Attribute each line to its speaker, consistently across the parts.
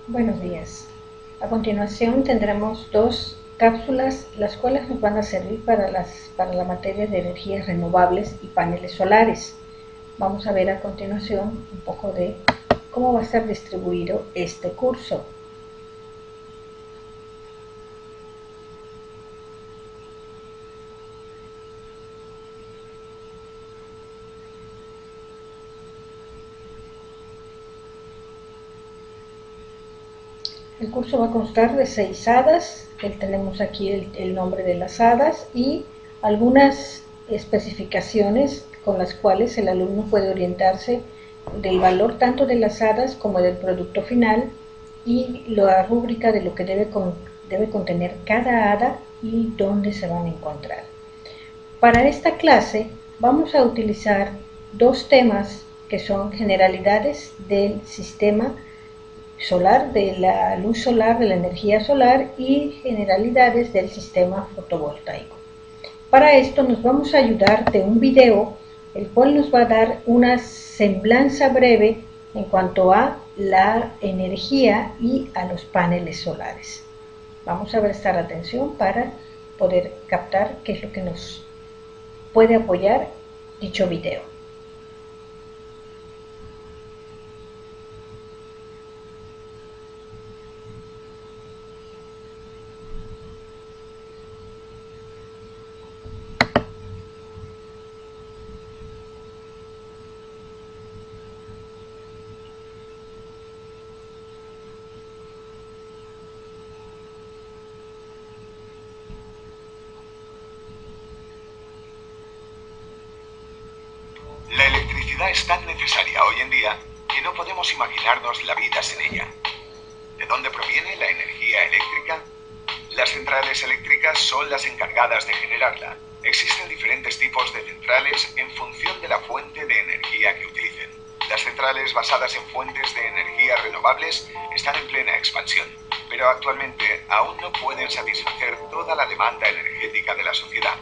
Speaker 1: Buenos días. A continuación tendremos dos cápsulas, las cuales nos van a servir para la materia de energías renovables y paneles solares. Vamos a ver a continuación un poco de cómo va a estar distribuido este curso. El curso va a constar de 6 hadas. Tenemos aquí el nombre de las hadas y algunas especificaciones con las cuales el alumno puede orientarse del valor tanto de las hadas como del producto final y la rúbrica de lo que debe contener cada hada y dónde se van a encontrar. Para esta clase vamos a utilizar dos temas que son generalidades del sistema solar, de la luz solar, de la energía solar y generalidades del sistema fotovoltaico. Para esto nos vamos a ayudar de un video, el cual nos va a dar una semblanza breve en cuanto a la energía y a los paneles solares. Vamos a prestar atención para poder captar qué es lo que nos puede apoyar dicho video.
Speaker 2: La electricidad es tan necesaria hoy en día que no podemos imaginarnos la vida sin ella. ¿De dónde proviene la energía eléctrica? Las centrales eléctricas son las encargadas de generarla. Existen diferentes tipos de centrales en función de la fuente de energía que utilicen. Las centrales basadas en fuentes de energía renovables están en plena expansión, pero actualmente aún no pueden satisfacer toda la demanda energética de la sociedad.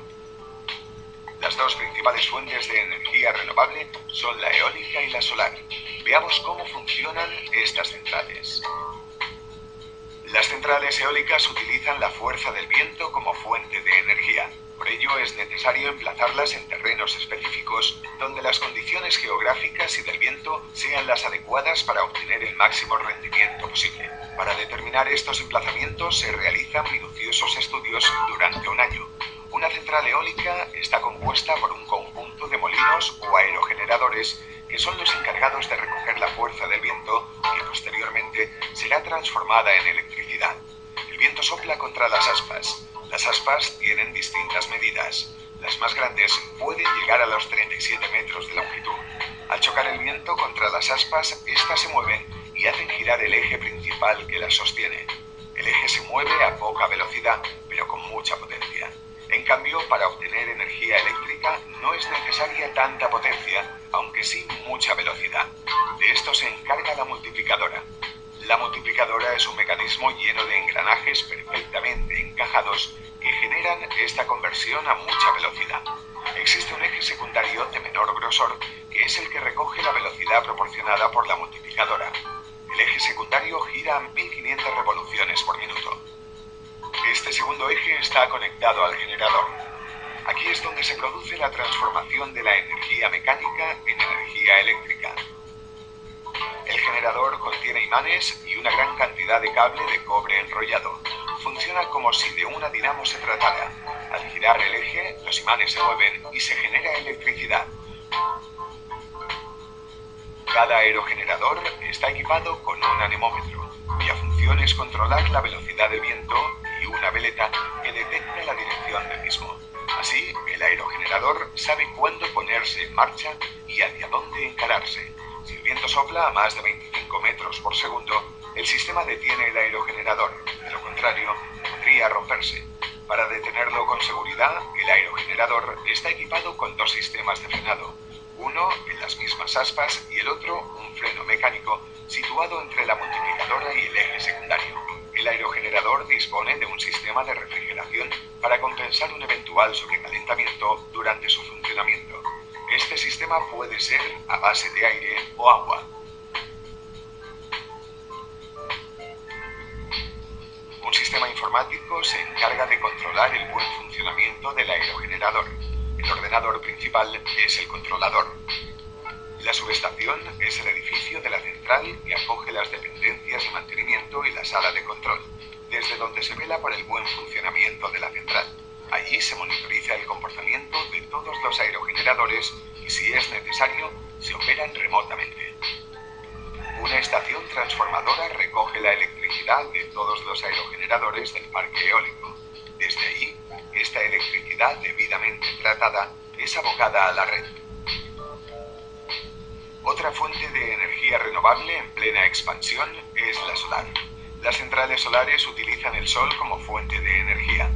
Speaker 2: Las dos principales fuentes de energía renovable son la eólica y la solar. Veamos cómo funcionan estas centrales. Las centrales eólicas utilizan la fuerza del viento como fuente de energía. Por ello es necesario emplazarlas en terrenos específicos donde las condiciones geográficas y del viento sean las adecuadas para obtener el máximo rendimiento posible. Para determinar estos emplazamientos se realizan minuciosos estudios durante un año. Una central eólica está compuesta por un conjunto de molinos o aerogeneradores que son los encargados de recoger la fuerza del viento que posteriormente será transformada en electricidad. El viento sopla contra las aspas. Las aspas tienen distintas medidas. Las más grandes pueden llegar a los 37 metros de longitud. Al chocar el viento contra las aspas, éstas se mueven y hacen girar el eje principal que las sostiene. El eje se mueve a poca velocidad, pero con mucha potencia. En cambio, para obtener energía eléctrica no es necesaria tanta potencia, aunque sí mucha velocidad. De esto se encarga la multiplicadora. La multiplicadora es un mecanismo lleno de engranajes perfectamente encajados que generan esta conversión a mucha velocidad. Existe un eje secundario de menor grosor que es el que recoge la velocidad proporcionada por la multiplicadora. El eje secundario gira a 1500 revoluciones por minuto. Este segundo eje está conectado al generador. Aquí es donde se produce la transformación de la energía mecánica en energía eléctrica. El generador contiene imanes y una gran cantidad de cable de cobre enrollado. Funciona como si de una dinamo se tratara. Al girar el eje, los imanes se mueven y se genera electricidad. Cada aerogenerador está equipado con un anemómetro, cuya función es controlar la velocidad del viento, y una veleta que detecta la dirección del mismo. Así, el aerogenerador sabe cuándo ponerse en marcha y hacia dónde encararse. Si el viento sopla a más de 25 metros por segundo, el sistema detiene el aerogenerador. De lo contrario, podría romperse. Para detenerlo con seguridad, el aerogenerador está equipado con dos sistemas de frenado. Uno en las mismas aspas y el otro un freno mecánico situado entre la multiplicadora y el eje secundario. El aerogenerador dispone de un sistema de refrigeración para compensar un eventual sobrecalentamiento durante su funcionamiento. Este sistema puede ser a base de aire o agua. informático se encarga de controlar el buen funcionamiento del aerogenerador. El ordenador principal es el controlador. La subestación es el edificio de la central que acoge las dependencias de mantenimiento y la sala de control, desde donde se vela por el buen funcionamiento de la central. Allí se monitoriza el comportamiento de todos los aerogeneradores y, si es necesario, se operan remotamente. Una estación transformadora recoge la electricidad de todos los aerogeneradores del parque eólico. Desde allí, esta electricidad debidamente tratada es abocada a la red. Otra fuente de energía renovable en plena expansión es la solar. Las centrales solares utilizan el sol como fuente de energía.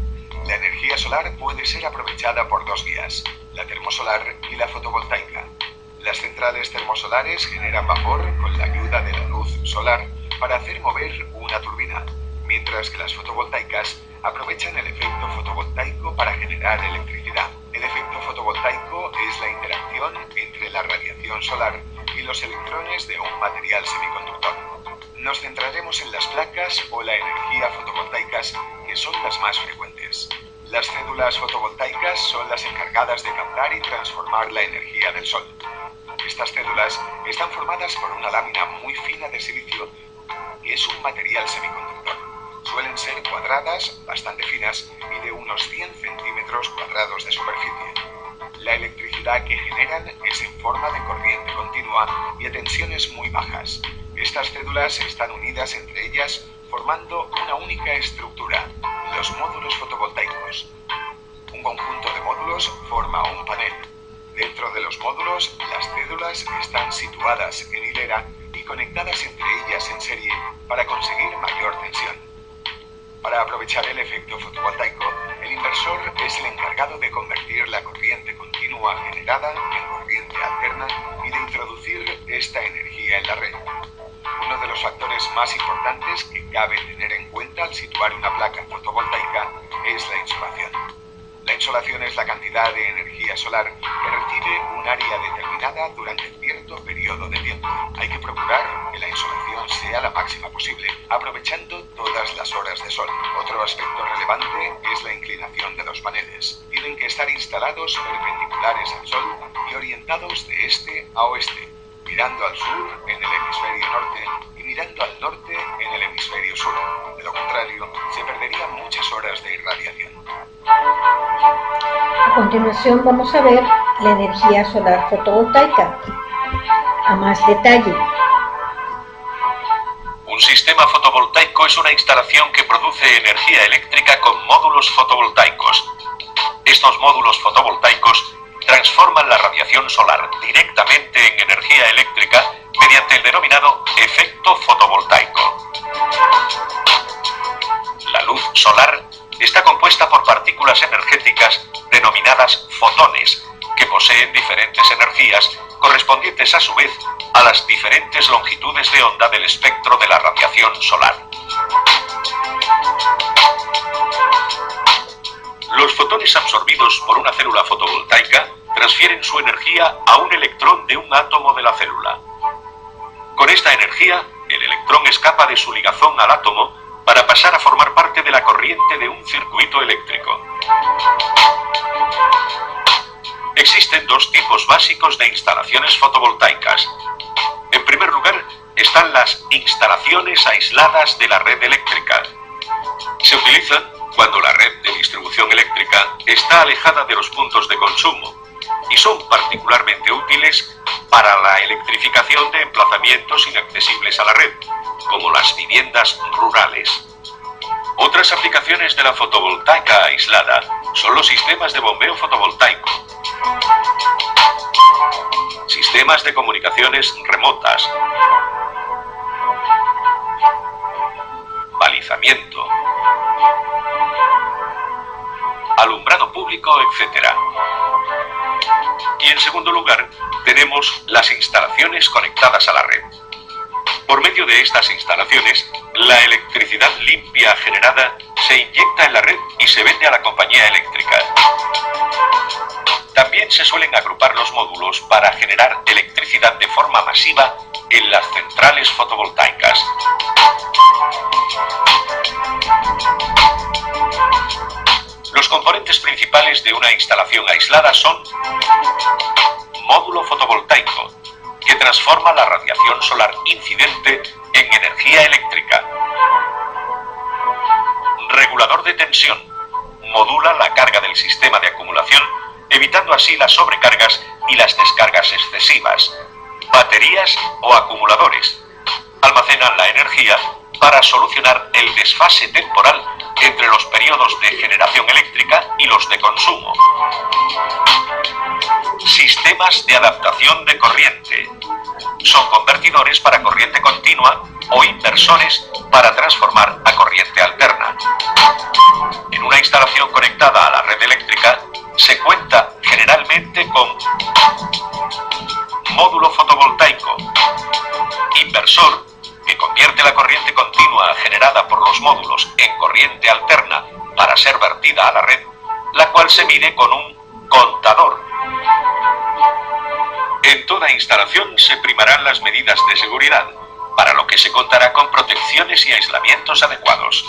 Speaker 2: La energía solar puede ser aprovechada por dos vías, la termosolar y la fotovoltaica. Las centrales termosolares generan vapor con la ayuda de la luz solar para hacer mover una turbina, mientras que las fotovoltaicas aprovechan el efecto fotovoltaico para generar electricidad. El efecto fotovoltaico es la interacción entre la radiación solar y los electrones de un material semiconductor. Nos centraremos en las placas o la energía fotovoltaicas, que son las más frecuentes. Las células fotovoltaicas son las encargadas de captar y transformar la energía del sol. Estas células están formadas por una lámina muy fina de silicio, que es un material semiconductor. Suelen ser cuadradas, bastante finas y de unos 100 centímetros cuadrados de superficie. La electricidad que generan es en forma de corriente continua y a tensiones muy bajas. Estas células están unidas entre ellas formando una única estructura, los módulos fotovoltaicos. Un conjunto de módulos forma un panel. Dentro de los módulos, las células están situadas en hilera y conectadas entre ellas en serie para conseguir mayor tensión. Para aprovechar el efecto fotovoltaico, el inversor es el encargado de convertir la corriente continua generada en corriente alterna y de introducir esta energía en la red. Uno de los factores más importantes que cabe tener en cuenta al situar una placa fotovoltaica es la insolación. La insolación es la cantidad de energía solar que recibe un área determinada durante cierto periodo de tiempo. Hay que procurar que la insolación sea la máxima posible, aprovechando todas las horas de sol. Otro aspecto relevante es la inclinación de los paneles. Tienen que estar instalados perpendiculares al sol y orientados de este a oeste, mirando al sur en el hemisferio norte y mirando al norte en el hemisferio sur. De lo contrario, se perderían muchas horas de irradiación.
Speaker 1: A continuación vamos a ver la energía solar fotovoltaica a más detalle.
Speaker 3: Un sistema fotovoltaico es una instalación que produce energía eléctrica con módulos fotovoltaicos. Estos módulos fotovoltaicos transforman la radiación solar directamente en energía eléctrica mediante el denominado efecto fotovoltaico. La luz solar está compuesta por partículas energéticas denominadas fotones, que poseen diferentes energías correspondientes a su vez a las diferentes longitudes de onda del espectro de la radiación solar. Los fotones absorbidos por una célula fotovoltaica transfieren su energía a un electrón de un átomo de la célula. Con esta energía, el electrón escapa de su ligazón al átomo para pasar a formar parte de la corriente de un circuito eléctrico. Existen dos tipos básicos de instalaciones fotovoltaicas. En primer lugar, están las instalaciones aisladas de la red eléctrica. Se utilizan cuando la red de distribución eléctrica está alejada de los puntos de consumo y son particularmente útiles para la electrificación de emplazamientos inaccesibles a la red, como las viviendas rurales. Otras aplicaciones de la fotovoltaica aislada son los sistemas de bombeo fotovoltaico, sistemas de comunicaciones remotas, balizamiento, alumbrado público, etc. Y en segundo lugar, tenemos las instalaciones conectadas a la red. Por medio de estas instalaciones, la electricidad limpia generada se inyecta en la red y se vende a la compañía eléctrica. También se suelen agrupar los módulos para generar electricidad de forma masiva en las centrales fotovoltaicas. componentes principales de una instalación aislada son módulo fotovoltaico, que transforma la radiación solar incidente en energía eléctrica. Regulador de tensión, modula la carga del sistema de acumulación, evitando así las sobrecargas y las descargas excesivas. Baterías o acumuladores, almacenan la energía para solucionar el desfase temporal entre los periodos de generación eléctrica y los de consumo. Sistemas de adaptación de corriente. Son convertidores para corriente continua o inversores para transformar a corriente alterna. En una instalación conectada a la red eléctrica se cuenta generalmente con módulo fotovoltaico, inversor, que convierte la corriente continua generada por los módulos en corriente alterna para ser vertida a la red, la cual se mide con un contador. En toda instalación se primarán las medidas de seguridad, para lo que se contará con protecciones y aislamientos adecuados.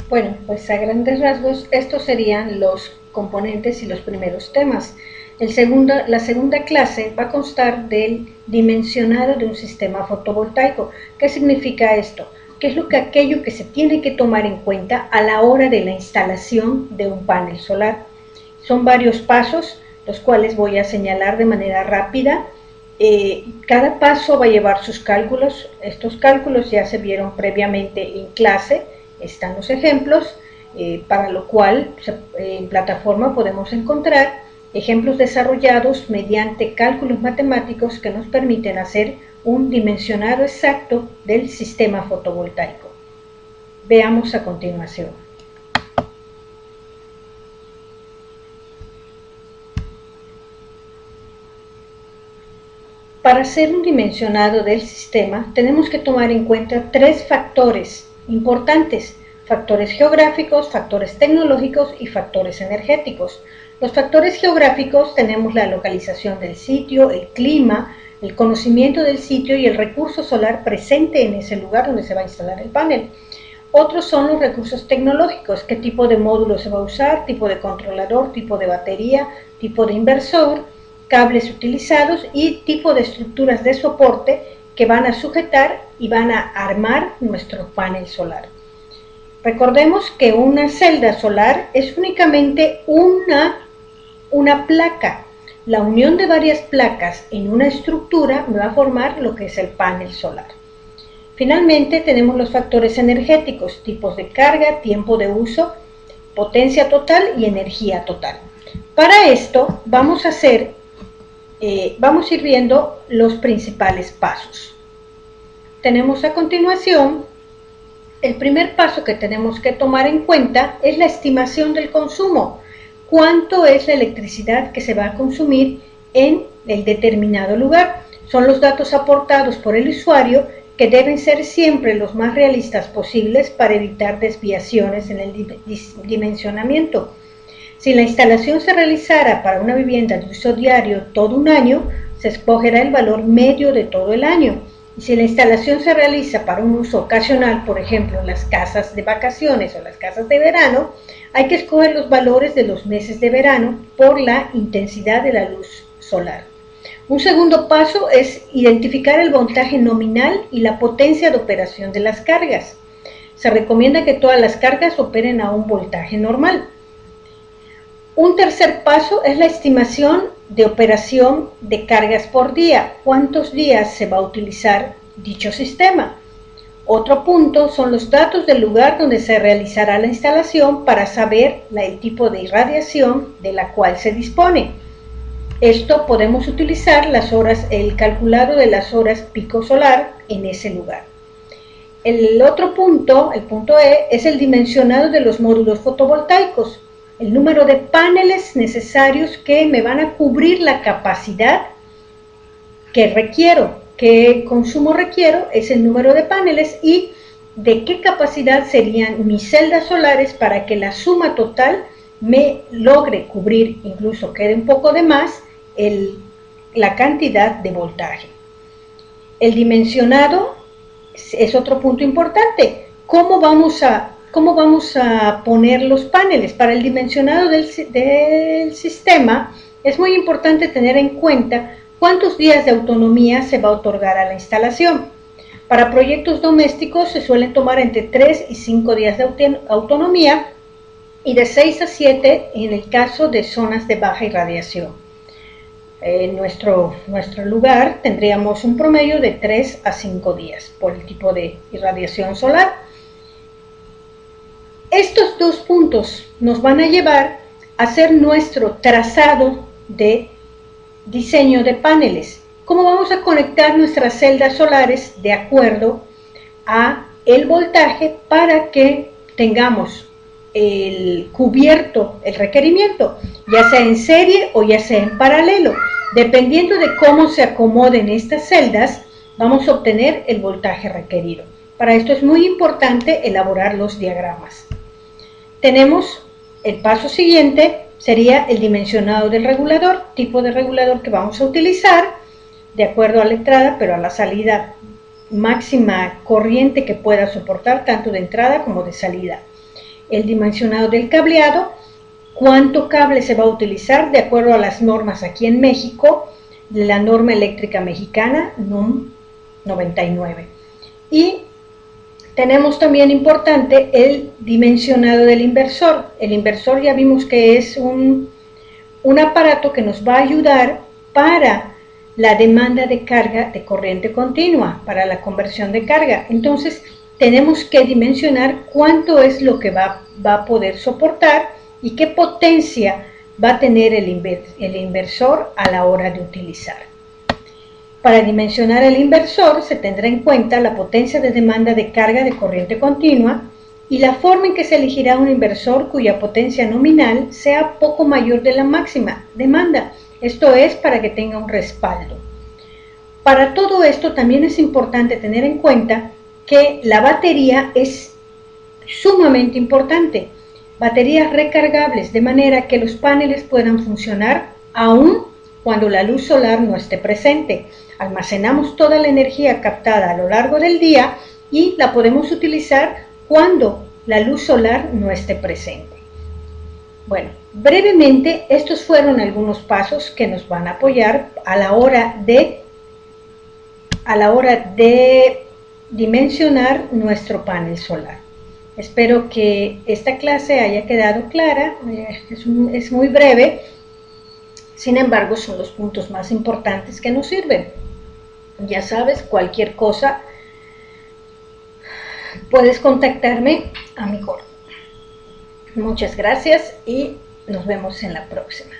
Speaker 1: Bueno, pues a grandes rasgos estos serían los componentes y los primeros temas. La segunda clase va a constar del dimensionado de un sistema fotovoltaico. ¿Qué significa esto? ¿Qué es aquello que se tiene que tomar en cuenta a la hora de la instalación de un panel solar? Son varios pasos, los cuales voy a señalar de manera rápida. Cada paso va a llevar sus cálculos. Estos cálculos ya se vieron previamente en clase, están los ejemplos, para lo cual en plataforma podemos encontrar ejemplos desarrollados mediante cálculos matemáticos que nos permiten hacer un dimensionado exacto del sistema fotovoltaico. Veamos a continuación. Para hacer un dimensionado del sistema tenemos que tomar en cuenta tres factores importantes: factores geográficos, factores tecnológicos y factores energéticos. Los factores geográficos tenemos la localización del sitio, el clima, el conocimiento del sitio y el recurso solar presente en ese lugar donde se va a instalar el panel. Otros son los recursos tecnológicos: qué tipo de módulo se va a usar, tipo de controlador, tipo de batería, tipo de inversor, cables utilizados y tipo de estructuras de soporte que van a sujetar y van a armar nuestro panel solar. Recordemos que una celda solar es únicamente una placa. La unión de varias placas en una estructura me va a formar lo que es el panel solar. Finalmente tenemos los factores energéticos: tipos de carga, tiempo de uso, potencia total y energía total. Para esto vamos a ir viendo los principales pasos. Tenemos a continuación, el primer paso que tenemos que tomar en cuenta es la estimación del consumo. ¿Cuánto es la electricidad que se va a consumir en el determinado lugar? Son los datos aportados por el usuario, que deben ser siempre los más realistas posibles para evitar desviaciones en el dimensionamiento. Si la instalación se realizara para una vivienda de uso diario todo un año, se escogerá el valor medio de todo el año. Y si la instalación se realiza para un uso ocasional, por ejemplo en las casas de vacaciones o las casas de verano, hay que escoger los valores de los meses de verano por la intensidad de la luz solar. Un segundo paso es identificar el voltaje nominal y la potencia de operación de las cargas. Se recomienda que todas las cargas operen a un voltaje normal. Un tercer paso es la estimación de operación de cargas por día. ¿Cuántos días se va a utilizar dicho sistema? Otro punto son los datos del lugar donde se realizará la instalación para saber el tipo de irradiación de la cual se dispone. Esto podemos utilizar el calculado de las horas pico solar en ese lugar. El otro punto, el punto E, es el dimensionado de los módulos fotovoltaicos. El número de paneles necesarios que me van a cubrir la capacidad que requiero, qué consumo requiero, es el número de paneles y de qué capacidad serían mis celdas solares para que la suma total me logre cubrir, incluso quede un poco de más, la cantidad de voltaje. El dimensionado es otro punto importante. ¿Cómo vamos a poner los paneles? Para el dimensionado del sistema es muy importante tener en cuenta cuántos días de autonomía se va a otorgar a la instalación. Para proyectos domésticos se suelen tomar entre 3 y 5 días de autonomía y de 6 a 7 en el caso de zonas de baja irradiación. En nuestro lugar tendríamos un promedio de 3 a 5 días por el tipo de irradiación solar. Estos dos puntos nos van a llevar a hacer nuestro trazado de diseño de paneles. ¿Cómo vamos a conectar nuestras celdas solares de acuerdo a el voltaje para que tengamos el cubierto, el requerimiento, ya sea en serie o ya sea en paralelo? Dependiendo de cómo se acomoden estas celdas, vamos a obtener el voltaje requerido. Para esto es muy importante elaborar los diagramas. Tenemos el paso siguiente, sería el dimensionado del regulador, tipo de regulador que vamos a utilizar, de acuerdo a la entrada, pero a la salida máxima corriente que pueda soportar, tanto de entrada como de salida. El dimensionado del cableado, cuánto cable se va a utilizar de acuerdo a las normas aquí en México, la norma eléctrica mexicana, NUM 99. Y tenemos también importante el dimensionado del inversor. El inversor ya vimos que es un aparato que nos va a ayudar para la demanda de carga de corriente continua, para la conversión de carga. Entonces, tenemos que dimensionar cuánto es lo que va a poder soportar y qué potencia va a tener el inversor a la hora de utilizar. Para dimensionar el inversor se tendrá en cuenta la potencia de demanda de carga de corriente continua y la forma en que se elegirá un inversor cuya potencia nominal sea poco mayor de la máxima demanda. Esto es para que tenga un respaldo. Para todo esto también es importante tener en cuenta que la batería es sumamente importante. Baterías recargables, de manera que los paneles puedan funcionar aún cuando la luz solar no esté presente. Almacenamos toda la energía captada a lo largo del día y la podemos utilizar cuando la luz solar no esté presente. Bueno, brevemente, estos fueron algunos pasos que nos van a apoyar a la hora de dimensionar nuestro panel solar. Espero que esta clase haya quedado clara, es muy breve, sin embargo son los puntos más importantes que nos sirven. Ya sabes, cualquier cosa puedes contactarme a mi correo. Muchas gracias y nos vemos en la próxima.